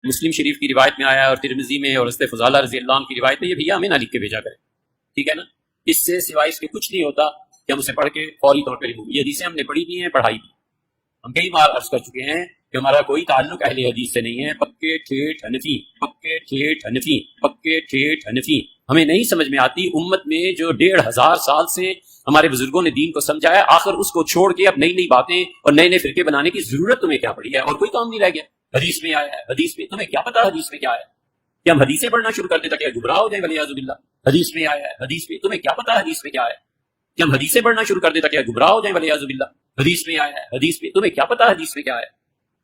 مسلم شریف کی روایت میں آیا ہے اور ترمذی میں اور حضرت فضالہ رضی اللہ عنہ کی روایت میں، یہ بھیا ہمیں نہ لکھ کے بھیجا کرے، ٹھیک ہے نا؟ اس سے سوائے اس کے کچھ نہیں ہوتا کہ ہم اسے پڑھ کے فوری طور پر یہ حدیثیں ہم نے پڑھی بھی ہیں، پڑھائی بھی۔ ہم کئی بار عرض کر چکے ہیں کہ ہمارا کوئی تعلق اہل حدیث سے نہیں ہے، پکے ٹھیٹ حنفی، پکے ٹھیٹ حنفی، پکے ٹھیٹ حنفی۔ ہمیں نہیں سمجھ میں آتی امت میں جو 1500 سال سے ہمارے بزرگوں نے دین کو سمجھا ہے، آخر اس کو چھوڑ کے اب نئی نئی باتیں اور نئے نئے فرقے بنانے کی ضرورت تمہیں کیا پڑی ہے؟ اور کوئی کام نہیں رہ گیا۔ حدیث میں آیا ہے، حدیث میں تمہیں کیا پتا حدیث میں کیا ہے؟ کہ ہم حدیثیں پڑھنا شروع کر دیں تاکہ گمراہ ہو جائیں ولیعاذ باللہ۔ حدیث میں آیا ہے، حدیث میں تمہیں کیا پتا حدیث میں کیا ہے؟ کہ ہم حدیثیں پڑھنا شروع کر دیں تاکہ گمراہ ہو جائیں ولیعاذ باللہ۔ حدیث میں آیا ہے، حدیث میں تمہیں کیا پتا حدیث میں کیا ہے؟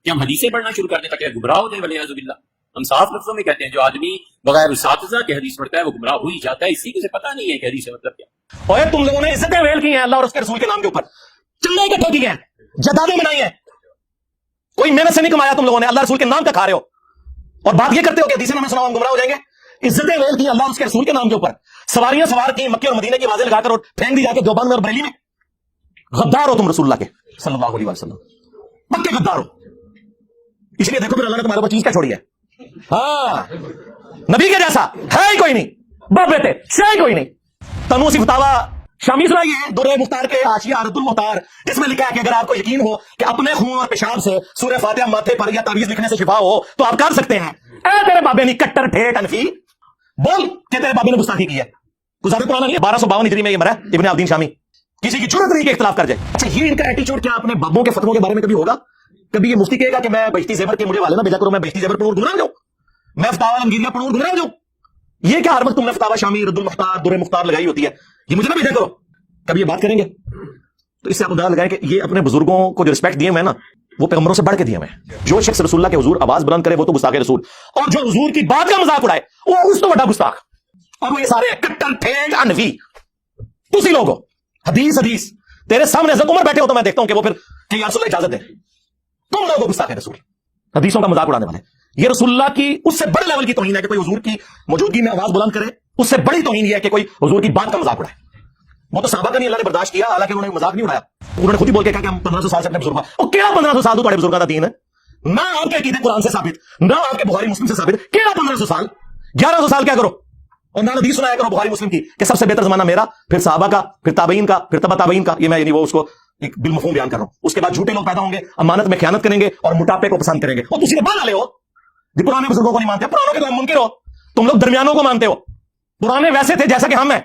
کہ ہم حدیثیں پڑھنا شروع کر دیں تاکہ گمراہ ہو جائیں ولیعاذ باللہ۔ ہم صاف لفظوں میں کہتے ہیں جو آدمی بغیر اساتذہ کے حدیث پڑھتا ہے وہ گمراہ ہو ہی جاتا ہے، اسی کو سے پتہ نہیں ہے کہ حدیث کا مطلب کیا۔ اور تم لوگوں نے عزتیں ویل کی ہیں اللہ اور اس کے رسول کے نام کے اوپر، چندے اکٹھے کیے ہیں، جدادیں بنائی ہیں، کوئی محنت سے نہیں کمایا تم لوگوں نے، اللہ رسول کے نام کا کھا رہے ہو اور بات یہ کرتے ہو کہ حدیثیں میں سنا ہم گمراہ ہو جائیں گے۔ عزتیں ویل کی اللہ اور اس کے رسول کے نام کے اوپر، سواریاں سوار کی مکے اور مدینے کی آوازیں لگا کر اور پھینک دی جا کے دیوبند اور بریلی میں۔ غدار ہو تم رسول اللہ کے صلی اللہ علیہ وسلم، پکے غدار ہو۔ اس لیے دیکھو پھر اللہ نے تمہارے اوپر چیز کیا چھوڑی ہے؟ ہاں، نبی کے جیسا ہے ہی کوئی نہیں، باپ بیٹے ہے ہی کوئی نہیں۔ تنو اسی فتاوا شامی سنائی ہے درہ مختار کے حاشیہ رد المختار، اس میں لکھا ہے کہ اگر آپ کو یقین ہو کہ اپنے خون اور پیشاب سے سورہ فاتحہ ماتھے پر یا تعویذ لکھنے سے شفا ہو تو آپ کر سکتے ہیں۔ اے تیرے بابے نے کٹر ٹھیٹ انفی، بول کہ تیرے بابے نے گستاخی کی ہے۔ کوئی زیادہ پرانا نہیں ہے، 1252 ہجری میں یہ مرا ابن عابدین شامی، کسی کی جرت نہیں کہ اختلاف کر جائے۔ اچھا یہ ان کا ایٹیچیوڈ کیا اپنے بابوں کے فتووں کے بارے میں کبھی ہوگا؟ کبھی یہ مفتی کہے گا کہ میں بہشتی زیور کے مجھے والے نہ بھیجا کرو، میں بہشتی زیور پڑھوں گمراہ ہو جاؤں، میں فتاوی انگیریاں پڑھوں گمراہ ہو جاؤں؟ یہ کیا ہر وقت تم نے فتاوی شامی رد المختار درہ مختار لگائی ہوتی ہے، یہ مجھے نہ بھیجا کرو؟ کبھی یہ بات کریں گے؟ تو اس سے آپ اندازہ لگائیں کہ یہ اپنے بزرگوں کو جو رسپیکٹ دیے ہوئے نا وہ پیغمبروں سے بڑھ کے دیے ہوئے ہیں۔ جو شخص رسول اللہ کے حضور آواز بلند کرے وہ تو گستاخ رسول، اور جو حضور کی بات کا مذاق اڑائے وہ اس تو بڑا گستاخ۔ اور وہ یہ سارے کٹر ٹھیٹ انفی اسی لوگ ہو۔ حدیث حدیث تیرے سامنے حضرت عمر بیٹھے ہو تو میں دیکھتا ہوں کہ وہ پھر کہ یا رسول اللہ اجازت دے، تم لوگ گستاخ رسول، حدیثوں کا مذاق اڑانے والے۔ یہ رسول اللہ کی اس سے بڑے لیول کی توہین ہے کہ کوئی حضور کی موجودگی میں آواز بلند کرے، اس سے بڑی توہین یہ ہے کہ کوئی حضور کی بات کا مذاق اڑائے۔ وہ تو صحابہ کا نہیں اللہ نے برداشت کیا، حالانکہ انہوں نے مذاق نہیں اڑایا، انہوں نے خود ہی بول کے کہا کہ ہم 1500 سال سے اپنے بزرگوں، اور کیا 1500 سال تو تمہارے بزرگوں کا دین ہے؟ نہ آپ کے عقیدے قرآن سے ثابت، نہ آپ کے بخاری مسلم سے ثابت، کیا 1500 سال 1100 سال کیا کرو؟ اور نہ حدیث سنایا کرو بخاری مسلم کی کہ سب سے بہتر زمانہ میرا، پھر صحابہ کا، پھر تابعین کا، پھر تبع تابعین کا۔ یہ میں یعنی وہ اس کو ایک بالمفہوم بیان کر رہا ہوں۔ اس کے بعد جھوٹے لوگ پیدا ہوں گے، امانت میں خیانت کریں گے اور موٹاپے کو پسند کریں گے، اور تم بعد والے ہو جی پرانے بزرگوں کو نہیں مانتے، پرانوں کے منکر ہو تم لوگ، درمیانوں کو مانتے ہو۔ پرانے ویسے تھے جیسا کہ ہم ہیں،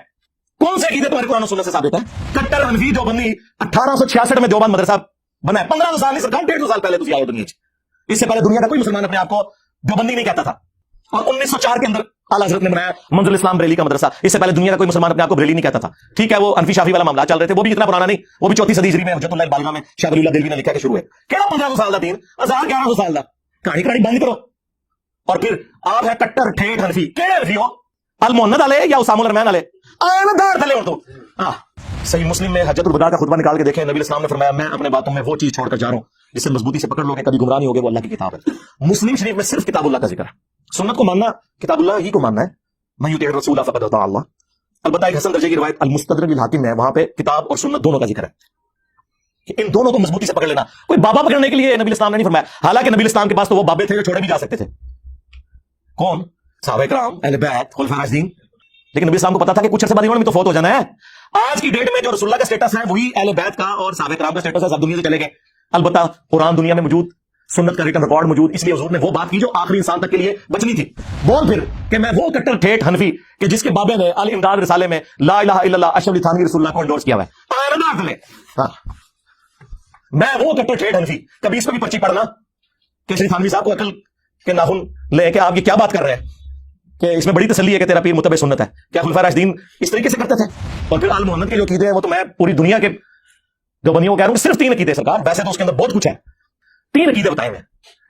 کون سے عقیدے تمہارے قرآن و سنت سے ثابت ہے؟ کٹر حنفی دیوبندی 1866 میں دیوبند مدرسہ بنا ہے، 1500 سال نہیں سر 150 سال پہلے تھی آئے دنیا۔ اس سے پہلے دنیا کا کوئی مسلمان اپنے آپ کو دیوبندی نہیں کہتا تھا، اور 1904 کے اندر اعلیٰ حضرت نے بنایا منزل اسلام بریلی کا مدرسہ۔ اس سے پہلے دنیا کا کوئی مسلمان اپنے آپ کو بریلی نہیں کہتا تھا، ٹھیک ہے؟ وہ انفی شافی والا معاملہ چل رہے تھے، وہ بھی اتنا پرانا نہیں، وہ بھی 34 صدی ہجری میں حجت اللہ البالغہ میں شاہ ولی اللہ دہلوی نے لکھا کہ شروع ہے۔ کیا 1500 سال کا دین، 1100 سال کا کہانی کہانی بند کرو۔ اور پھر آپ ہے کٹر ٹھیٹ حنفی، کیڑے حنفی ہو؟ المحنت والے یا اسام الرحمن والے؟ دار تھلے تو صحیح مسلم میں حجت الوداع کا خطبہ نکال کے دیکھیں، نبی اسلام نے فرمایا میں اپنے باتوں میں وہ چیز چھوڑ کر جا رہا ہوں جسے مضبوطی سے پکڑ لو گے کبھی گمراہ نہیں ہوگے، وہ اللہ کی کتاب ہے۔ مسلم شریف میں صرف کتاب اللہ کا ذکر ہے، سنت کو ماننا کتاب اللہ ہی کو ماننا ہے، من یطع الرسول فقد اطاع اللہ۔ البتہ ایک حسن درجے کی روایت المستدرک للحاکم میں وہاں پہ کتاب اور سنت دونوں کا ذکر ہے کہ ان دونوں کو مضبوطی سے پکڑ لینا۔ کوئی بابا پکڑنے کے لیے نبی اسلام نے نہیں فرمایا، حالانکہ نبی اسلام کے پاس تو وہ بابے تھے جو چھوڑے بھی جا سکتے تھے، کون؟ صحابہ کرام، اہل بیت، خلفاء راشدین۔ لیکن نبی اسلام کو پتا تھا کہ کچھ عرصے بعد انہوں نے بھی تو فوت ہو جانا ہے۔ آج کی ڈیٹ میں جو رسول اللہ کا سٹیٹس ہے وہی اہل بیت کا اور صحابہ کرام کا سٹیٹس ہے، سب دنیا سے چلے گئے۔ البتہ قرآن دنیا میں موجود، سنت کا ریٹن ریکارڈ موجود، اس لیے حضور نے وہ بات کی جو آخری انسان تک کے لیے بچنی تھی۔ بول پھر کہ میں وہ کٹر ٹھیٹ حنفی کہ جس کے بابے نے الامداد رسالے میں لا الہ الا اللہ اشرف علی تھانوی رسول اللہ کو انڈورس کیا ہوا ہے۔ ہاں، میں وہ کٹر ٹھیٹ حنفی، کبھی اس پہ بھی پرچی پڑھنا کہ شری تھانوی صاحب کو عقل کے ناخن لے کہ آپ یہ کیا بات کر رہے ہیں، کہ اس میں بڑی تسلی ہے کہ تیرا پیر متبع سنت ہے۔ کیا خلفاء راشدین اس طریقے سے کرتے تھے؟ اور پھر آل محمد کے جو عقیدے ہیں وہ تو میں پوری دنیا کے جو بنیوں کو کہہ رہا ہوں، صرف 3 عقیدے سرکار، ویسے تو اس کے اندر بہت کچھ ہے، 3 عقیدے بتائے ہوئے،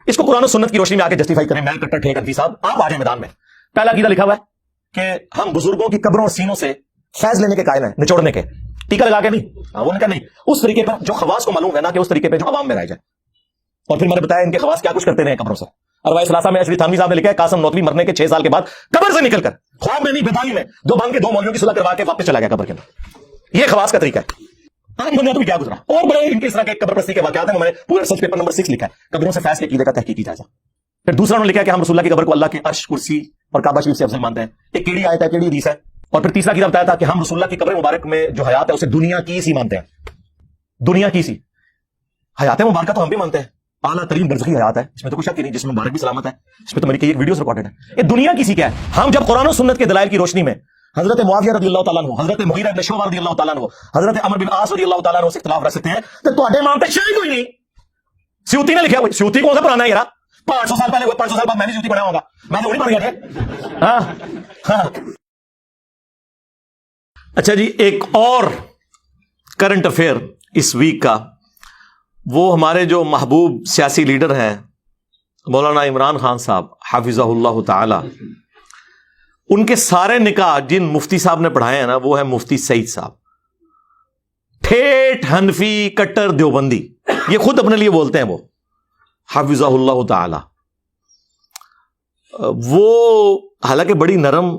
اس کو قرآن و سنت کی روشنی میں آ کے جسٹیفائی کریں۔ میں کٹر ٹھیک حنفی صاحب، آپ آ جائیں میدان میں۔ پہلا عقیدہ لکھا ہوا ہے کہ ہم بزرگوں کی قبروں اور سینوں سے فیض لینے کے قائل ہیں، نچوڑنے کے، ٹیکا لگا کے نہیں، وہ نہیں، اس طریقے پر جو خواص کو معلوم ہے نا کہ اس طریقے پہ جو عوام میں رہ جائے۔ اور پھر میں نے بتایا ان کے خواص کیا کچھ کرتے رہے قبروں سے۔ روایت ثلاثہ میں اشرف تھانوی صاحب نے لکھا ہے قاسم نوتوی مرنے کے 6 سال کے بعد قبر سے نکل کر خواب میں نہیں بیداری میں دو بان کے 2 مولویوں کی صلح کروا کے واپس چلا گیا قبر کے اندر۔ یہ خواص کا طریقہ ہے۔ عام دنیا تو کیا گزرا، اور بڑے ان کے اس طرح کے قبر پرستی کے واقعات ہیں، میں نے پورے سرچ پیپر نمبر 6 لکھا ہے، قبروں سے فیض کے عقیدے کا تحقیقی جائزہ۔ پھر دوسرا انہوں نے لکھا کہ ہم رسول اللہ کی قبر کو اللہ کے عرش، کرسی اور کعبہ شریف سے افضل مانتے ہیں. ایک کیڑی آیت ہے، کیڑی حدیث ہے. اور پھر تیسرا کتاب بتایا تھا کہ ہم رسول اللہ کی قبر مبارک میں جو حیات ہے اسے دنیا کی سی مانتے ہیں. دنیا کی سی حیات مبارکہ تو ہم بھی مانتے ہیں، اعلیٰ ترین برزخی حیات ہے، اس میں تو کوئی شک ہی نہیں، جس میں مبارک بھی سلامت ہے. اس میں تو میری کئی ویڈیوز ریکارڈڈ ہیں. یہ دنیا کی سی کیا ہے؟ ہم جب قرآن و سنت کے دلائل کی روشنی میں حضرت معاویہ رضی اللہ تعالیٰ عنہ، حضرت مغیرہ بن شعبہ رضی اللہ تعالیٰ عنہ، حضرت عمرو بن عاص رضی اللہ تعالیٰ عنہ سے اختلاف رکھ سکتے ہیں تو تواڈے امام تے شاید کوئی نہیں. سیوطی نے لکھا ہوا، سیوطی کون سا پرانا ہے یار؟ 500 سال پہلے، 500 سال بعد میں نے سیوطی پڑھا ہوگا، میں تو نہیں پڑھ گیا تھا. ہاں. اچھا جی، ایک اور کرنٹ افیئر اس ویک کا، وہ ہمارے جو محبوب سیاسی لیڈر ہیں مولانا عمران خان صاحب حافظہ اللہ تعالی، ان کے سارے نکاح جن مفتی صاحب نے پڑھائے ہیں نا، وہ ہے مفتی سعید صاحب، ٹھیٹ حنفی کٹر دیوبندی. یہ خود اپنے لیے بولتے ہیں، وہ حافظہ اللہ تعالی. وہ حالانکہ بڑی نرم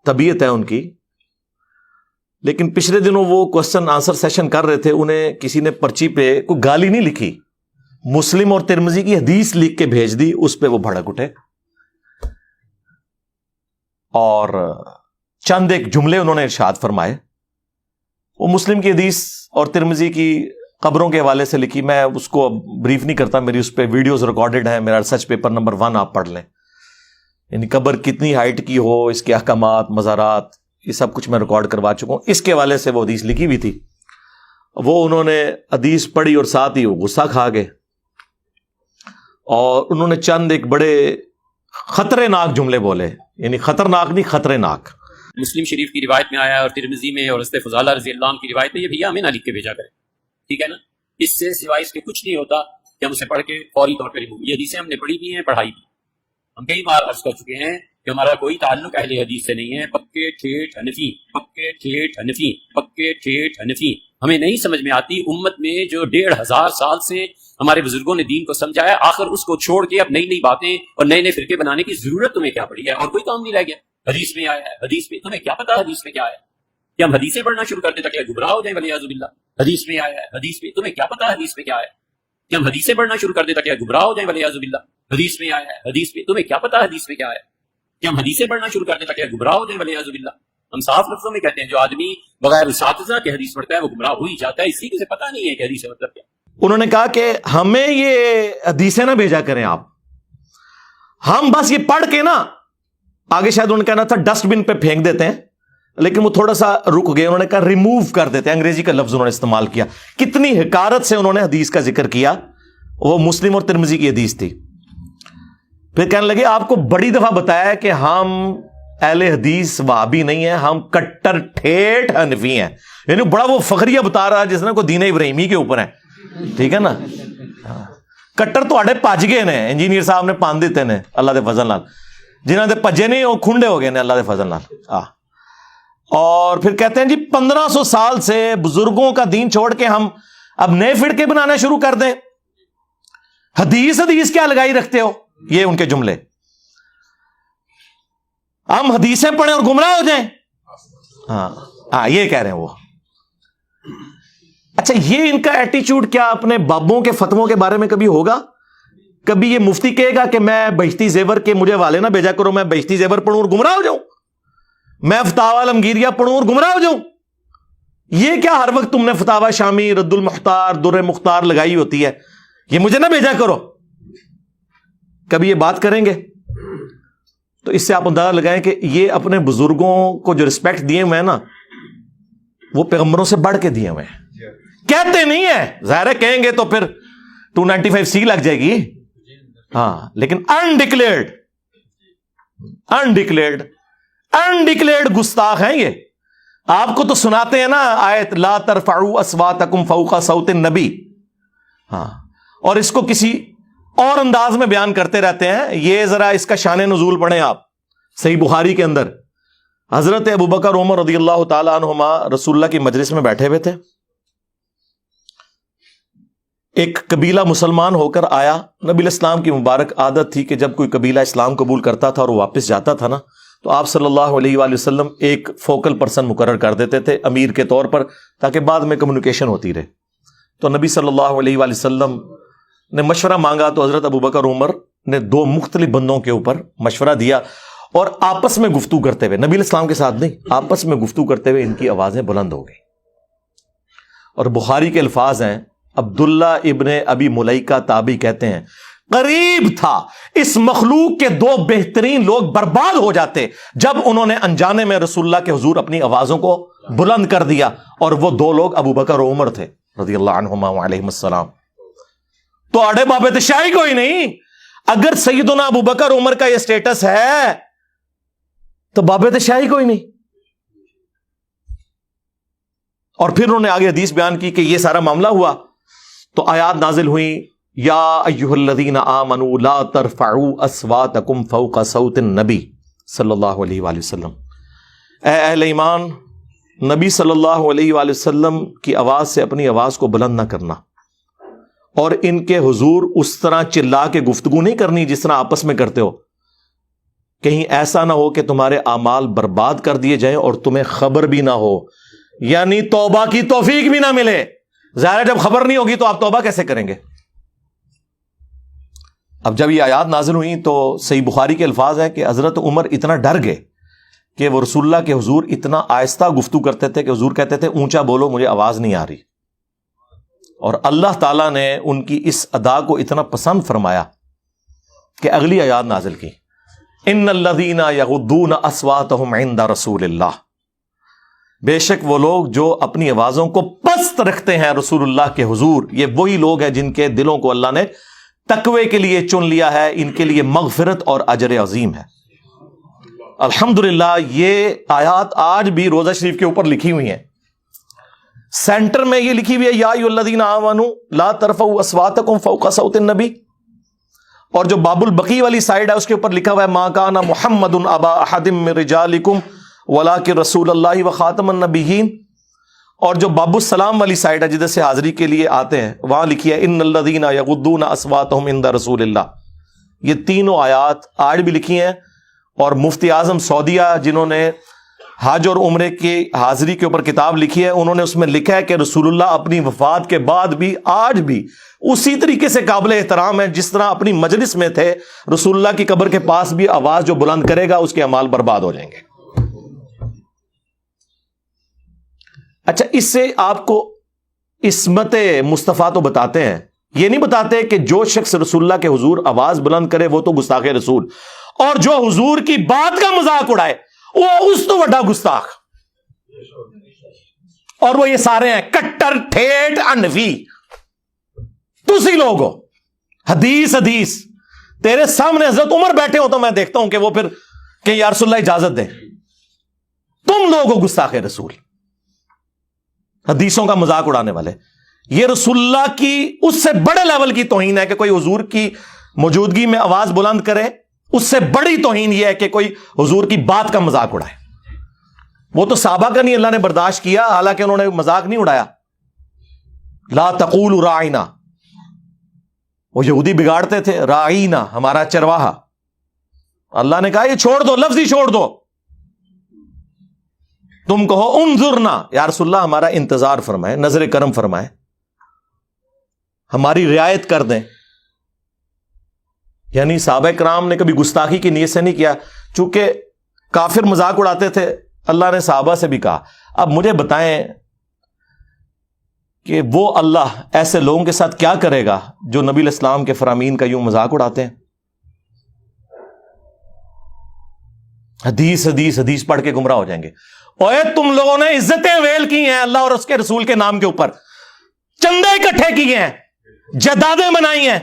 طبیعت ہے ان کی، لیکن پچھلے دنوں وہ کوسچن آنسر سیشن کر رہے تھے، انہیں کسی نے پرچی پہ کوئی گالی نہیں لکھی، مسلم اور ترمذی کی حدیث لکھ کے بھیج دی، اس پہ وہ بھڑک اٹھے اور چند ایک جملے انہوں نے ارشاد فرمائے. وہ مسلم کی حدیث اور ترمذی کی قبروں کے حوالے سے لکھی، میں اس کو بریف نہیں کرتا، میری اس پہ ویڈیوز ریکارڈڈ ہیں، میرا ریسرچ پیپر نمبر 1 آپ پڑھ لیں. یعنی قبر کتنی ہائٹ کی ہو، اس کے احکامات، مزارات، یہ سب کچھ میں ریکارڈ کروا چکا ہوں. اس کے حوالے سے وہ حدیث لکھی ہوئی تھی، وہ انہوں نے حدیث پڑھی اور ساتھ ہی وہ غصہ کھا گئے اور انہوں نے چند ایک بڑے خطرے ناک جملے بولے. یعنی خطرناک نہیں، خطرے ناک. مسلم شریف کی روایت میں آیا ہے اور ترمذی میں اور حضرت فضالہ رضی اللہ عنہ کی روایت ہے، یہ بھیا ہمیں نہ لکھ کے بھیجا کرے، ٹھیک ہے نا. اس سے سوائے اس کے کچھ نہیں ہوتا کہ ہم اسے پڑھ کے فوری طور پہ ریموو. یہ حدیثیں ہم نے پڑھی بھی ہیں، پڑھائی بھی. ہم کئی بار عرض کر چکے ہیں کہ ہمارا کوئی تعلق اہل حدیث سے نہیں ہے. پکے ٹھیٹ حنفی، پکے ٹھیٹ حنفی، پکے ٹھیٹ حنفی. ہمیں نہیں سمجھ میں آتی امت میں جو 1500 سال سے ہمارے بزرگوں نے دین کو سمجھایا، آخر اس کو چھوڑ کے اب نئی نئی باتیں اور نئے نئے فرقے بنانے کی ضرورت تمہیں کیا پڑی ہے؟ اور کوئی کام نہیں رہ گیا. حدیث میں آیا ہے، حدیث میں تمہیں کیا پتا حدیث میں کیا ہے؟ کہ ہم حدیثیں پڑھنا شروع کر دیں تاکہ گمراہ ہو جائیں ولیعوذ باللہ. حدیث میں آیا ہے، حدیث میں تمہیں کیا پتا حدیث میں کیا ہے؟ کہ ہم حدیثیں پڑھنا شروع کر دیں تاکہ گمراہ ہو جائیں ولیعوذ باللہ. حدیث میں آیا ہے، حدیث میں تمہیں کیا پتا حدیث میں کیا ہے؟ کہ ہم حدیثیں پڑھنا شروع کر دیں تاکہ گمراہ ہو جائیں ولیعوذ باللہ. ہم صاف لفظوں میں کہتے ہیں جو آدمی بغیر اساتذہ کے حدیث پڑھتا ہے وہ گمراہ ہو ہی جاتا ہے، اسی سے پتہ نہیں ہے کہ حدیث کا مطلب کیا. انہوں نے کہا کہ ہمیں یہ حدیثیں نہ بھیجا کریں آپ، ہم بس یہ پڑھ کے نا آگے شاید انہوں نے کہنا تھا ڈسٹ بن پہ پھینک دیتے ہیں، لیکن وہ تھوڑا سا رک گئے. انہوں نے کہا ریموو کر دیتے ہیں، انگریزی کا لفظ انہوں نے استعمال کیا. کتنی حقارت سے انہوں نے حدیث کا ذکر کیا. وہ مسلم اور ترمذی کی حدیث تھی. پھر کہنے لگے آپ کو بڑی دفعہ بتایا ہے کہ ہم اہل حدیث وہابی نہیں ہیں، ہم کٹر ٹھیٹ حنفی ہیں. یعنی بڑا وہ فخریہ بتا رہا جس نے کوئی دین ابراہیمی کے اوپر ہے، ٹھیک ہے نا. کٹر تو آڈے پج گئے نے، انجینئر صاحب نے پان دیتے نے اللہ دے فضل نال، جنہاں دے پجے نہیں وہ کھنڈے ہو گئے نے اللہ دے فضل نال. اور پھر کہتے ہیں جی 1500 سال سے بزرگوں کا دین چھوڑ کے ہم اب نئے فرقے بنانا شروع کر دیں. حدیث کیا لگائی رکھتے ہو؟ یہ ان کے جملے. ہم حدیثیں پڑھیں اور گمراہ ہو جائیں. ہاں یہ کہہ رہے ہیں وہ. اچھا یہ ان کا ایٹیچیوڈ کیا اپنے بابوں کے فتووں کے بارے میں کبھی ہوگا؟ کبھی یہ مفتی کہے گا کہ میں بہشتی زیور کے مجھے والے نہ بھیجا کرو، میں بہشتی زیور پڑھوں اور گمراہ ہو جاؤں؟ میں فتاوی عالمگیریہ پڑھوں اور گمراہ ہو جاؤں؟ یہ کیا ہر وقت تم نے فتاوی شامی، رد المختار، در مختار لگائی ہوتی ہے، یہ مجھے نہ بھیجا کرو؟ کبھی یہ بات کریں گے؟ تو اس سے آپ اندازہ لگائیں کہ یہ اپنے بزرگوں کو جو رسپیکٹ دیے ہوئے ہیں نا، وہ پیغمبروں سے بڑھ کے دیے ہوئے ہیں. کہتے نہیں ہیں، ظاہر ہے کہیں گے تو پھر 295C لگ جائے گی. ہاں لیکن انڈکلیئرڈ گستاخ ہیں یہ. آپ کو تو سناتے ہیں نا آیت لا ترفعوا اصواتکم فوق صوت النبی، ہاں، اور اس کو کسی اور انداز میں بیان کرتے رہتے ہیں. یہ ذرا اس کا شان نزول پڑھیں آپ. صحیح بخاری کے اندر حضرت ابوبکر عمر رضی اللہ تعالی عنہما رسول اللہ کی مجلس میں بیٹھے ہوئے تھے. ایک قبیلہ مسلمان ہو کر آیا. نبی الاسلام کی مبارک عادت تھی کہ جب کوئی قبیلہ اسلام قبول کرتا تھا اور وہ واپس جاتا تھا نا، تو آپ صلی اللہ علیہ وآلہ وسلم ایک فوکل پرسن مقرر کر دیتے تھے امیر کے طور پر، تاکہ بعد میں کمیونیکیشن ہوتی رہے. تو نبی صلی اللہ علیہ وآلہ وسلم نے مشورہ مانگا تو حضرت ابوبکر عمر نے دو مختلف بندوں کے اوپر مشورہ دیا اور آپس میں گفتگو کرتے ہوئے، نبی علیہ السلام کے ساتھ نہیں، آپس میں گفتگو کرتے ہوئے ان کی آوازیں بلند ہو گئی. اور بخاری کے الفاظ ہیں، عبداللہ ابن ابی ملیکہ تابعی کہتے ہیں قریب تھا اس مخلوق کے دو بہترین لوگ برباد ہو جاتے جب انہوں نے انجانے میں رسول اللہ کے حضور اپنی آوازوں کو بلند کر دیا، اور وہ دو لوگ ابو بکر و عمر تھے رضی اللہ عنہما وعلیہم السلام. تو آڑے بابے تو شاہی کوئی نہیں. اگر سیدنا ابو بکر عمر کا یہ سٹیٹس ہے تو بابے تو شاہی کوئی نہیں. اور پھر انہوں نے آگے حدیث بیان کی کہ یہ سارا معاملہ ہوا تو آیات نازل ہوئی، یا ایھا الذین آمنوا لا ترفعوا اصواتکم فوق صوت النبی صلی اللہ علیہ وآلہ وسلم. اے اہل ایمان، نبی صلی اللہ علیہ وآلہ وسلم کی آواز سے اپنی آواز کو بلند نہ کرنا، اور ان کے حضور اس طرح چلا کے گفتگو نہیں کرنی جس طرح آپس میں کرتے ہو. کہیں ایسا نہ ہو کہ تمہارے اعمال برباد کر دیے جائیں اور تمہیں خبر بھی نہ ہو، یعنی توبہ کی توفیق بھی نہ ملے. ظاہر جب خبر نہیں ہوگی تو آپ توبہ کیسے کریں گے؟ اب جب یہ آیات نازل ہوئی تو صحیح بخاری کے الفاظ ہیں کہ حضرت عمر اتنا ڈر گئے کہ وہ رسول اللہ کے حضور اتنا آہستہ گفتگو کرتے تھے کہ حضور کہتے تھے اونچا بولو، مجھے آواز نہیں آ رہی. اور اللہ تعالیٰ نے ان کی اس ادا کو اتنا پسند فرمایا کہ اگلی آیات نازل کی، ان الذین یغضون اصواتهم عند رسول اللہ. بے شک وہ لوگ جو اپنی آوازوں کو پست رکھتے ہیں رسول اللہ کے حضور، یہ وہی لوگ ہیں جن کے دلوں کو اللہ نے تقوی کے لیے چن لیا ہے، ان کے لیے مغفرت اور اجر عظیم ہے. الحمدللہ یہ آیات آج بھی روضہ شریف کے اوپر لکھی ہوئی ہیں. سینٹر میں یہ لکھی ہوئی ہے، یا ایھا الذین آمنوا لا ترفعوا اصواتکم فوق صوت النبی. اور جو باب البقی والی سائڈ ہے اس کے اوپر لکھا ہوا ہے ما کان محمد ابا احد من رجالکم ولکن رسول اللہ وخاتم النبیین. اور جو باب السلام والی سائڈ ہے جدھر سے حاضری کے لیے آتے ہیں وہاں لکھی ہے ان الذین یغضون اصواتهم عند رسول اللہ. یہ تینوں آیات آج بھی لکھی ہیں، اور مفتی اعظم سعودیہ جنہوں نے حج اور عمرے کی حاضری کے اوپر کتاب لکھی ہے، انہوں نے اس میں لکھا ہے کہ رسول اللہ اپنی وفات کے بعد بھی آج بھی اسی طریقے سے قابل احترام ہے جس طرح اپنی مجلس میں تھے. رسول اللہ کی قبر کے پاس بھی آواز جو بلند کرے گا اس کے اعمال برباد ہو جائیں گے. اچھا، اس سے آپ کو عصمت مصطفیٰ تو بتاتے ہیں، یہ نہیں بتاتے کہ جو شخص رسول اللہ کے حضور آواز بلند کرے وہ تو گستاخ رسول، اور جو حضور کی بات کا مذاق اڑائے وہ اس تو بڑا گستاخ. اور وہ یہ سارے ہیں کٹر ٹھیٹ انفی. تسی لوگ ہو حدیث تیرے سامنے حضرت عمر بیٹھے ہو تو میں دیکھتا ہوں کہ وہ پھر کہ یا رسول اللہ اجازت دیں. تم لوگ ہو گستاخ رسول، حدیثوں کا مذاق اڑانے والے. یہ رسول اللہ کی اس سے بڑے لیول کی توہین ہے کہ کوئی حضور کی موجودگی میں آواز بلند کرے. اس سے بڑی توہین یہ ہے کہ کوئی حضور کی بات کا مذاق اڑائے. وہ تو صحابہ کا نہیں اللہ نے برداشت کیا، حالانکہ انہوں نے مذاق نہیں اڑایا. لا تقولوا راعینا، وہ یہودی بگاڑتے تھے راعینا ہمارا چرواہا. اللہ نے کہا یہ چھوڑ دو، لفظ ہی چھوڑ دو. تم کہو انظرنا، یا رسول اللہ ہمارا انتظار فرمائے، نظر کرم فرمائے، ہماری رعایت کر دیں. یعنی صحابہ کرام نے کبھی گستاخی کی نیت سے نہیں کیا. چونکہ کافر مذاق اڑاتے تھے، اللہ نے صحابہ سے بھی کہا. اب مجھے بتائیں کہ وہ اللہ ایسے لوگوں کے ساتھ کیا کرے گا جو نبی علیہ السلام کے فرامین کا یوں مذاق اڑاتے ہیں. حدیث پڑھ کے گمراہ ہو جائیں گے. اوے تم لوگوں نے عزتیں ویل کی ہیں اللہ اور اس کے رسول کے نام کے اوپر، چندے اکٹھے کیے ہیں، جائیدادیں بنائی ہیں،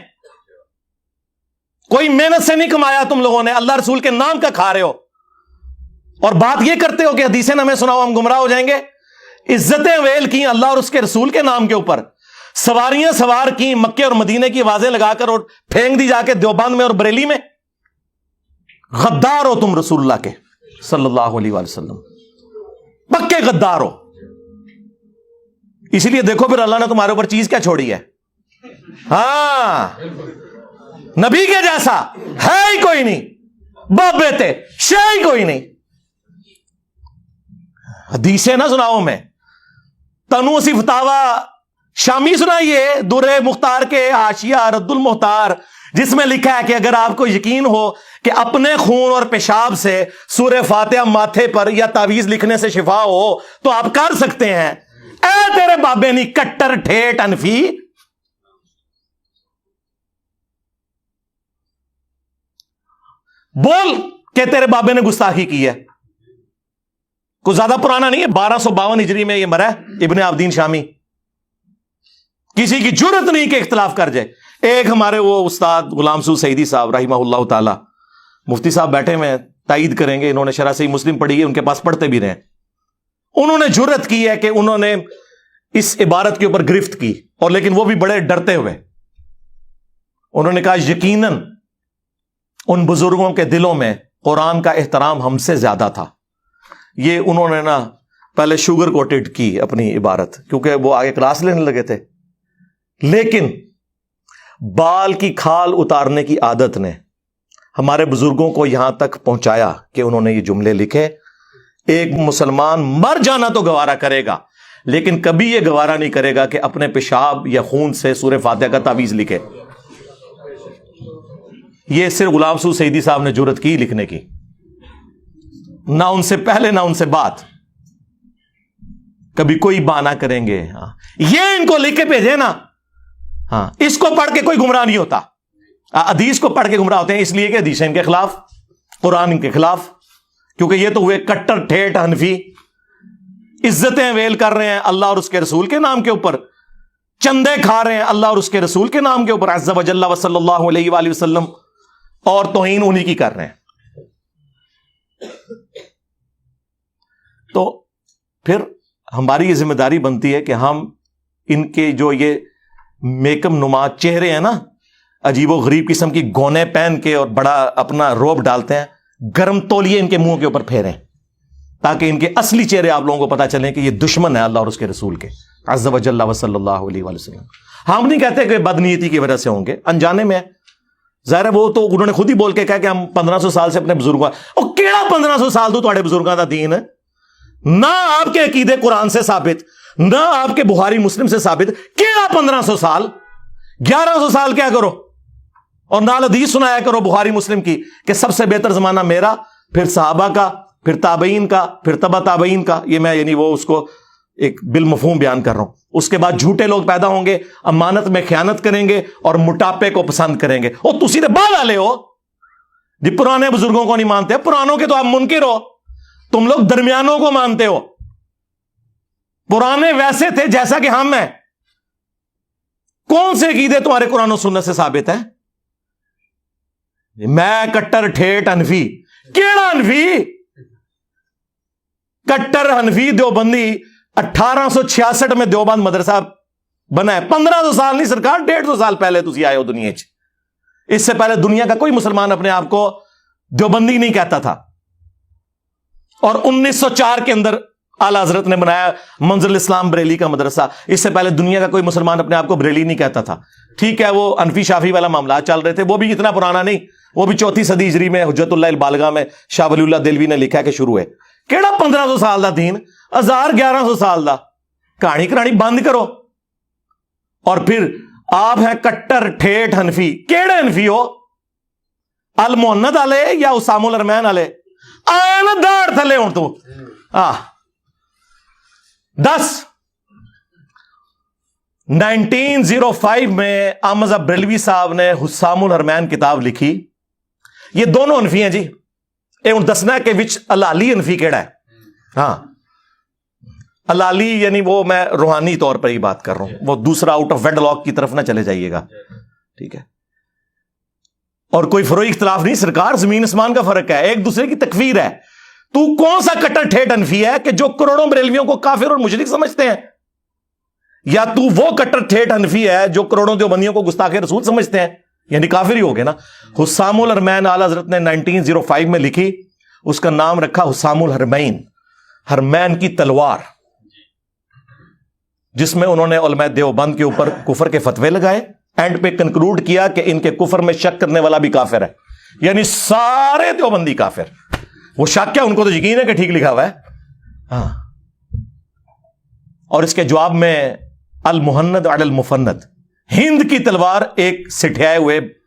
کوئی محنت سے نہیں کمایا تم لوگوں نے، اللہ رسول کے نام کا کھا رہے ہو، اور بات یہ کرتے ہو کہ حدیثیں ہمیں سناؤ ہم گمراہ ہو جائیں گے. عزتیں ویل کی اللہ اور اس کے رسول کے نام کے اوپر، سواریاں سوار کی مکے اور مدینے کی آوازیں لگا کر اور پھینک دی جا کے دیوبند میں اور بریلی میں. غدار ہو تم رسول اللہ کے صلی اللہ علیہ وآلہ وسلم، پکے غدار ہو. اسی لیے دیکھو پھر اللہ نے تمہارے اوپر چیز کیا چھوڑی ہے. ہاں، نبی کے جیسا ہے ہی کوئی نہیں، باپ بیٹے شے ہی کوئی نہیں. حدیثیں نہ سناؤ میں، تنو سی فتاوا شامی سنائیے، در مختار کے حاشیہ رد المختار جس میں لکھا ہے کہ اگر آپ کو یقین ہو کہ اپنے خون اور پیشاب سے سورہ فاتحہ ماتھے پر یا تعویذ لکھنے سے شفا ہو تو آپ کر سکتے ہیں. اے تیرے بابے نہیں کٹر ٹھیٹ انفی, بول کہ تیرے بابے نے گستاخی کی ہے. کوئی زیادہ پرانا نہیں ہے, 1252 ہجری میں یہ مرا ہے ابن عابدین شامی. کسی کی جرت نہیں کہ اختلاف کر جائے. ایک ہمارے وہ استاد غلام سو سعیدی صاحب رحمہ اللہ تعالی, مفتی صاحب بیٹھے ہوئے تائید کریں گے, انہوں نے شرح صحیح مسلم پڑھی ہے, ان کے پاس پڑھتے بھی رہے. انہوں نے جرت کی ہے کہ انہوں نے اس عبارت کے اوپر گرفت کی, اور لیکن وہ بھی بڑے ڈرتے ہوئے. انہوں نے کہا یقیناً ان بزرگوں کے دلوں میں قرآن کا احترام ہم سے زیادہ تھا. یہ انہوں نے نا پہلے شوگر کوٹڈ کی اپنی عبارت, کیونکہ وہ آگے کلاس لینے لگے تھے. لیکن بال کی کھال اتارنے کی عادت نے ہمارے بزرگوں کو یہاں تک پہنچایا کہ انہوں نے یہ جملے لکھے. ایک مسلمان مر جانا تو گوارا کرے گا, لیکن کبھی یہ گوارا نہیں کرے گا کہ اپنے پیشاب یا خون سے سورہ فاتحہ کا تعویذ لکھے. یہ صرف غلام سو سعیدی صاحب نے جرت کی لکھنے کی, نہ ان سے پہلے نہ ان سے بعد. کبھی کوئی بہانہ کریں گے, ہاں یہ ان کو لکھ کے بھیجے نا, ہاں اس کو پڑھ کے کوئی گمراہ نہیں ہوتا. حدیث کو پڑھ کے گمراہ ہوتے ہیں اس لیے کہ حدیث ان کے خلاف, قرآن ان کے خلاف, کیونکہ یہ تو ہوئے کٹر ٹھیٹ حنفی. عزتیں ویل کر رہے ہیں اللہ اور اس کے رسول کے نام کے اوپر, چندے کھا رہے ہیں اللہ اور اس کے رسول کے نام کے اوپر عز و جل و صلی اللہ علیہ وآلہ وسلم, اور توہین انہی کی کر رہے ہیں. تو پھر ہماری یہ ذمہ داری بنتی ہے کہ ہم ان کے جو یہ میکم نما چہرے ہیں نا, عجیب و غریب قسم کی گونے پہن کے اور بڑا اپنا روب ڈالتے ہیں, گرم تولیے ان کے منہ کے اوپر پھیریں تاکہ ان کے اصلی چہرے آپ لوگوں کو پتا چلیں کہ یہ دشمن ہے اللہ اور اس کے رسول کے عز و جل و صلی اللہ علیہ وآلہ وسلم. ہم نہیں کہتے کہ بدنیتی کی وجہ سے ہوں گے, انجانے میں. ظاہر ہے وہ تو انہوں نے خود ہی بول کے کہا کہ ہم 1500 سال سے اپنے بزرگوں, اور کیڑا 1500 سال تو تھوڑے بزرگوں کا دین ہے, نہ آپ کے عقیدے قرآن سے ثابت, نہ آپ کے بخاری مسلم سے ثابت. کیڑا 1500 سال, 1100 سال کیا کرو, اور نال حدیث سنایا کرو بخاری مسلم کی کہ سب سے بہتر زمانہ میرا, پھر صحابہ کا, پھر تابعین کا, پھر تبع تابعین کا. یہ میں یعنی وہ اس کو ایک بالمفہوم بیان کر رہا ہوں. اس کے بعد جھوٹے لوگ پیدا ہوں گے, امانت میں خیانت کریں گے اور موٹاپے کو پسند کریں گے. اور تسی تو بعد والے ہو جی, پرانے بزرگوں کو نہیں مانتے, پرانوں کے تو آپ منکر ہو, تم لوگ درمیانوں کو مانتے ہو. پرانے ویسے تھے جیسا کہ ہم ہیں. کون سے عقیدے تمہارے قرآن و سنت سے ثابت ہے؟ میں کٹر ٹھیٹ انفی. کیڑا انفی؟ کٹر انفی دیوبندی 1866 میں دیوبند مدرسہ بنا ہے. 1500 سال نہیں سرکار, 150 سال پہلے تسی آئے ہو دنیا چ. اس سے پہلے دنیا کا کوئی مسلمان اپنے آپ کو دیوبندی نہیں کہتا تھا. اور 1904 کے اندر اعلی حضرت نے بنایا منزل اسلام بریلی کا مدرسہ. اس سے پہلے دنیا کا کوئی مسلمان اپنے آپ کو بریلی نہیں کہتا تھا. ٹھیک ہے, وہ انفی شافی والا معاملات چل رہے تھے, وہ بھی اتنا پرانا نہیں, وہ بھی 4 صدی ہجری میں حجت اللہ البالغہ میں شاہ ولی اللہ دلوی نے لکھا کہ شروع ہے. کیڑا 1500 سال دا دین, 1100 سال دا. کہانی کرانی بند کرو. اور پھر آپ ہیں کٹر ٹھیٹ حنفی. کیڑے حنفی ہو؟ المحند والے یا اسام الارمین والے؟ آئے نا داڑ تھلے ہوں تو 10 1905 میں احمد بریلوی صاحب نے حسام الحرمین کتاب لکھی. یہ دونوں انفی ہیں جی. اے ہوں دسنا ہے کہ وچ الالی انفی کیڑا ہے. ہاں الالی یعنی وہ میں روحانی طور پر ہی بات کر رہا ہوں, وہ دوسرا آؤٹ آف ویڈ لاک کی طرف نہ چلے جائیے گا, ٹھیک ہے. اور کوئی فروئی اختلاف نہیں سرکار, زمین اسمان کا فرق ہے, ایک دوسرے کی تکفیر ہے. تو کون سا کٹر ٹھیٹ انفی ہے کہ جو کروڑوں بریلویوں کو کافر اور مشرک سمجھتے ہیں, یا تو وہ کٹر ٹھیٹ انفی ہے جو کروڑوں دیوبندیوں کو گستاخ رسول سمجھتے ہیں, یعنی کافر ہی ہو گئے نا. حسام الحرمین اعلی حضرت نے 1905 میں لکھی, اس کا نام رکھا حسام الحرمین, حرمین کی تلوار, جس میں انہوں نے علماء دیوبند کے اوپر کفر کے فتوے لگائے. اینڈ پہ کنکلوڈ کیا کہ ان کے کفر میں شک کرنے والا بھی کافر ہے, یعنی سارے دیوبندی کافر. وہ شک کیا, ان کو تو یقین ہے کہ ٹھیک لکھا ہوا ہے. ہاں, اور اس کے جواب میں المحند علی المفند, ہند کی تلوار ایک سٹھائے ہوئے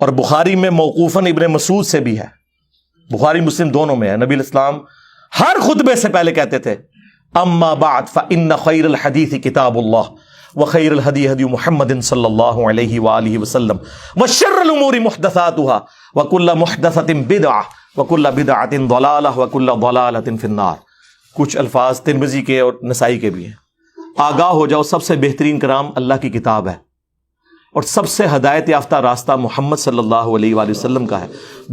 اور بخاری میں موقوفاً ابن مسعود سے بھی ہے، بخاری مسلم دونوں میں ہے، نبی الاسلام ہر خطبے سے پہلے کہتے تھے اما بعد فإن خیر الحدیث کتاب اللہ وخیر الہدی ہدی محمد صلی اللہ علیہ وآلہ وسلم وشر الامور محدثاتها وکل محدثۃ بدعہ وکل بدعۃ ضلالہ وکل ضلالۃ فی النار۔ کچھ الفاظ ترمذی کے اور نسائی کے بھی ہیں۔ آگاہ ہو جاؤ، سب سے بہترین کلام اللہ کی کتاب ہے، اور سب سے ہدایت یافتہ راستہ محمد صلی اللہ علیہ وآلہ وسلم کا ہے۔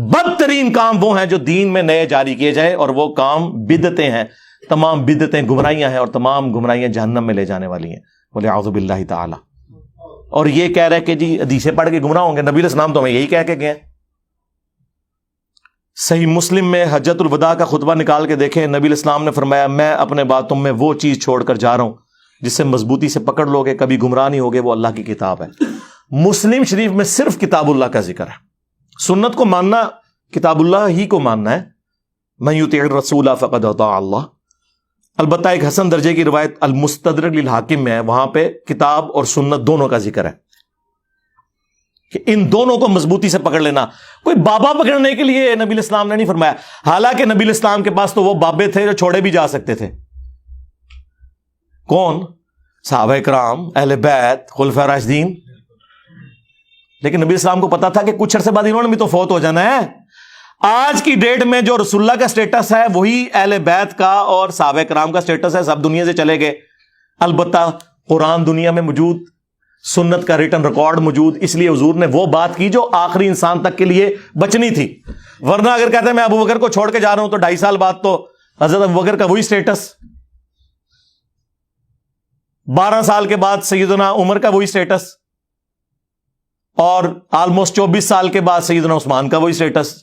بدترین کام وہ ہیں جو دین میں نئے جاری کیے جائے، اور وہ کام بدعتیں ہیں، تمام بدعتیں گمراہیاں ہیں، اور تمام گمراہیاں جہنم میں لے جانے والی ہیں، والعیاذ باللہ تعالی۔ اور یہ کہہ رہے کہ جی حدیثیں پڑھ کے گمراہ ہوں گے، نبی علیہ السلام تو ہمیں یہی کہہ کے گئے ہیں۔ صحیح مسلم میں حجۃ الوداع کا خطبہ نکال کے دیکھیں، نبی علیہ السلام نے فرمایا میں اپنے بعد تم میں وہ چیز چھوڑ کر جا رہا ہوں جس سے مضبوطی سے پکڑ لو گے، کبھی گمراہ نہیں ہوگے، وہ اللہ کی کتاب ہے۔ مسلم شریف میں صرف کتاب اللہ کا ذکر ہے۔ سنت کو ماننا کتاب اللہ ہی کو ماننا ہے، من یطع الرسول فقد اطاع اللہ۔ البتہ ایک حسن درجے کی روایت المستدرک للحاکم میں ہے، وہاں پہ کتاب اور سنت دونوں کا ذکر ہے کہ ان دونوں کو مضبوطی سے پکڑ لینا۔ کوئی بابا پکڑنے کے لیے نبی الاسلام نے نہیں فرمایا، حالانکہ نبی الاسلام کے پاس تو وہ بابے تھے جو چھوڑے بھی جا سکتے تھے۔ کون؟ صحابہ کرام، اہل بیت، خلفاء راشدین۔ لیکن نبی اسلام کو پتا تھا کہ کچھ عرصے بعد انہوں نے بھی تو فوت ہو جانا ہے۔ آج کی ڈیٹ میں جو رسول اللہ کا سٹیٹس ہے وہی اہل بیت کا اور صحابہ کرام کا سٹیٹس ہے، سب دنیا سے چلے گئے۔ البتہ قرآن دنیا میں موجود، سنت کا ریٹن ریکارڈ موجود، اس لیے حضور نے وہ بات کی جو آخری انسان تک کے لیے بچنی تھی۔ ورنہ اگر کہتے ہیں میں ابو بکر کو چھوڑ کے جا رہا ہوں تو 2.5 سال بعد تو حضرت ابو بکر کا وہی سٹیٹس، 12 سال کے بعد سیدنا عمر کا وہی سٹیٹس، اور آلموسٹ 24 سال کے بعد سیدنا عثمان کا وہی سٹیٹس،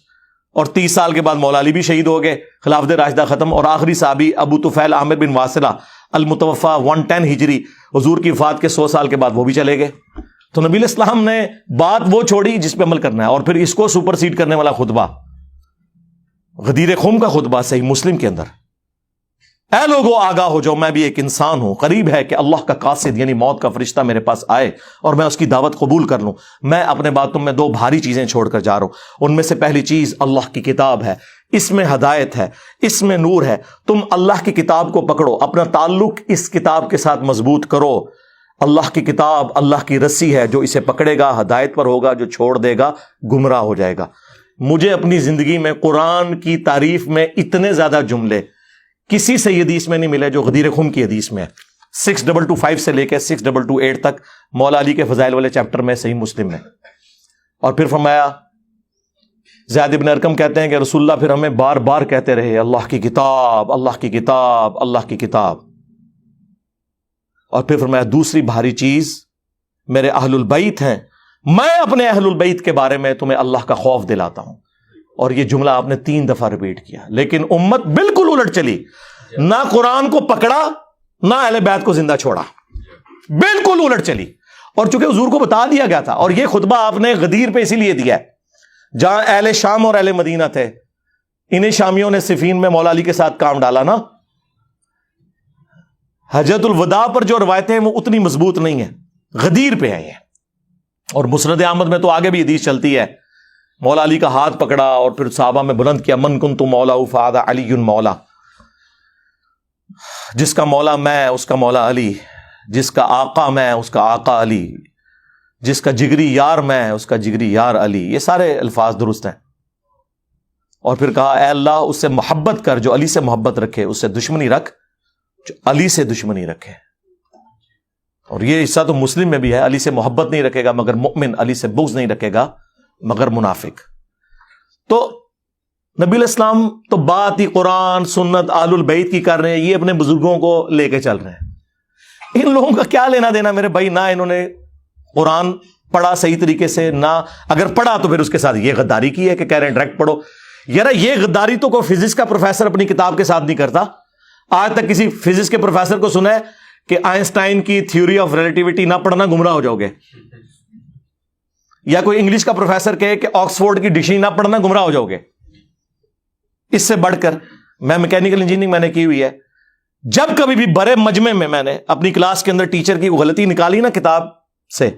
اور 30 سال کے بعد مولا علی بھی شہید ہو گئے، خلافت راشدہ ختم، اور آخری صحابی ابو طفیل عامر بن واصلہ المتوفا 110 ہجری، حضور کی وفات کے 100 سال کے بعد وہ بھی چلے گئے۔ تو نبی علیہ السلام نے بات وہ چھوڑی جس پہ عمل کرنا ہے، اور پھر اس کو سپر سیڈ کرنے والا خطبہ، غدیر خم کا خطبہ صحیح مسلم کے اندر، اے لوگو آگاہ ہو جاؤ، میں بھی ایک انسان ہوں، قریب ہے کہ اللہ کا قاصد یعنی موت کا فرشتہ میرے پاس آئے اور میں اس کی دعوت قبول کر لوں۔ میں اپنے بعد تم میں 2 بھاری چیزیں چھوڑ کر جا رہا ہوں، ان میں سے پہلی چیز اللہ کی کتاب ہے، اس میں ہدایت ہے، اس میں نور ہے، تم اللہ کی کتاب کو پکڑو، اپنا تعلق اس کتاب کے ساتھ مضبوط کرو۔ اللہ کی کتاب اللہ کی رسی ہے، جو اسے پکڑے گا ہدایت پر ہوگا، جو چھوڑ دے گا گمراہ ہو جائے گا۔ مجھے اپنی زندگی میں قرآن کی تعریف میں اتنے زیادہ جملے کسی سے یہ حدیث میں نہیں ملے جو غدیر خم کی حدیث میں ہے، 6225 سے لے کے 6228 تک مولا علی کے فضائل والے چیپٹر میں صحیح مسلم میں۔ اور پھر فرمایا، زید بن ارقم کہتے ہیں کہ رسول اللہ پھر ہمیں بار بار کہتے رہے اللہ کی کتاب، اللہ کی کتاب، اللہ کی کتاب۔ اور پھر فرمایا دوسری بھاری چیز میرے اہل البیت ہیں، میں اپنے اہل البیت کے بارے میں تمہیں اللہ کا خوف دلاتا ہوں۔ اور یہ جملہ آپ نے 3 دفعہ ریپیٹ کیا، لیکن امت بالکل الٹ چلی، نہ قرآن کو پکڑا نہ اہل بیت کو زندہ چھوڑا، بالکل الٹ چلی۔ اور چونکہ حضور کو بتا دیا گیا تھا، اور یہ خطبہ آپ نے غدیر پہ اسی لیے دیا ہے جہاں اہل شام اور اہل مدینہ تھے، انہیں شامیوں نے صفین میں مولا علی کے ساتھ کام ڈالا نا۔ حجۃ الوداع پر جو روایتیں ہیں وہ اتنی مضبوط نہیں ہیں، غدیر پہ آئی ہیں۔ اور مسند احمد میں تو آگے بھی حدیث چلتی ہے، مولا علی کا ہاتھ پکڑا اور پھر صحابہ میں بلند کیا، من کنت مولا فہذا علی مولا، جس کا مولا میں اس کا مولا علی، جس کا آقا میں اس کا آقا علی، جس کا جگری یار میں اس کا جگری یار علی۔ یہ سارے الفاظ درست ہیں۔ اور پھر کہا اے اللہ اس سے محبت کر جو علی سے محبت رکھے، اس سے دشمنی رکھ جو علی سے دشمنی رکھے۔ اور یہ حصہ تو مسلم میں بھی ہے، علی سے محبت نہیں رکھے گا مگر مؤمن، علی سے بغض نہیں رکھے گا مگر منافق۔ تو نبی علیہ السلام تو بات ہی قرآن سنت آل البیت کی کر رہے ہیں، یہ اپنے بزرگوں کو لے کے چل رہے ہیں۔ ان لوگوں کا کیا لینا دینا میرے بھائی، نہ انہوں نے قرآن پڑھا صحیح طریقے سے، نہ اگر پڑھا تو پھر اس کے ساتھ یہ غداری کی ہے کہ کہہ رہے ہیں ڈائریکٹ پڑھو۔ یار یہ غداری تو کوئی فزکس کا پروفیسر اپنی کتاب کے ساتھ نہیں کرتا۔ آج تک کسی فزکس کے پروفیسر کو سنا ہے کہ آئنسٹائن کی تھیوری آف ریلیٹیوٹی نہ پڑھنا گمراہ ہو جاؤ گے، یا کوئی انگلش کا پروفیسر کہے کہ آکسفورڈ کی ڈکشنری نہ پڑھنا گمراہ ہو جاؤ گے۔ اس سے بڑھ کر میں میکینیکل انجینئرنگ میں نے کی ہوئی ہے، جب کبھی بھی بڑے مجمع میں میں نے اپنی کلاس کے اندر ٹیچر کی غلطی نکالی نا کتاب سے،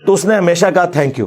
تو اس نے ہمیشہ کہا تھینک یو،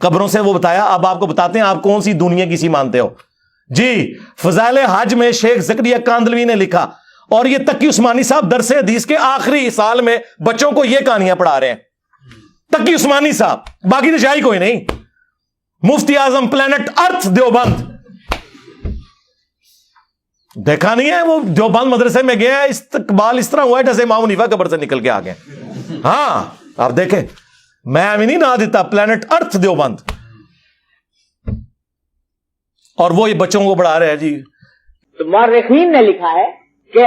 قبروں سے وہ بتایا. اب آپ کو بتاتے ہیں آپ کون سی دنیا کسی مانتے ہو. جی فضائل حج میں شیخ زکریا کاندلوی نے لکھا, اور یہ تقی عثمانی صاحب درس حدیث کے آخری سال میں بچوں کو یہ کہانیاں پڑھا رہے ہیں. تقی عثمانی صاحب, باقی تو شاہی کوئی نہیں. مفتی اعظم پلانٹ ارتھ دیوبند, دیکھا نہیں ہے وہ دیوبند مدرسے میں گیا, استقبال اس طرح ہوا ہے جیسے امام حنیفہ قبر سے نکل کے آ گئے. ہاں آپ دیکھیں, میں ابھی نہیں نہ دیتا, پلانٹ ارتھ دیوبند, اور وہ یہ بچوں کو پڑھا رہے ہیں. جی تو مورخین نے لکھا ہے کہ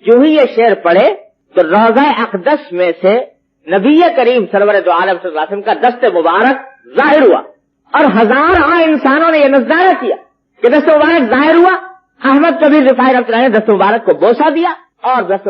جو ہی یہ شعر پڑھے تو روضہ اقدس میں سے نبی کریم سرور دو عالم صلی اللہ علیہ وسلم کا دست مبارک ظاہر ہوا, اور ہزاروں انسانوں نے یہ نظارہ کیا کہ دست مبارک ظاہر ہوا. احمد کبیر رفاعی رحمۃ اللہ نے دست مبارک کو بوسہ دیا, اور دست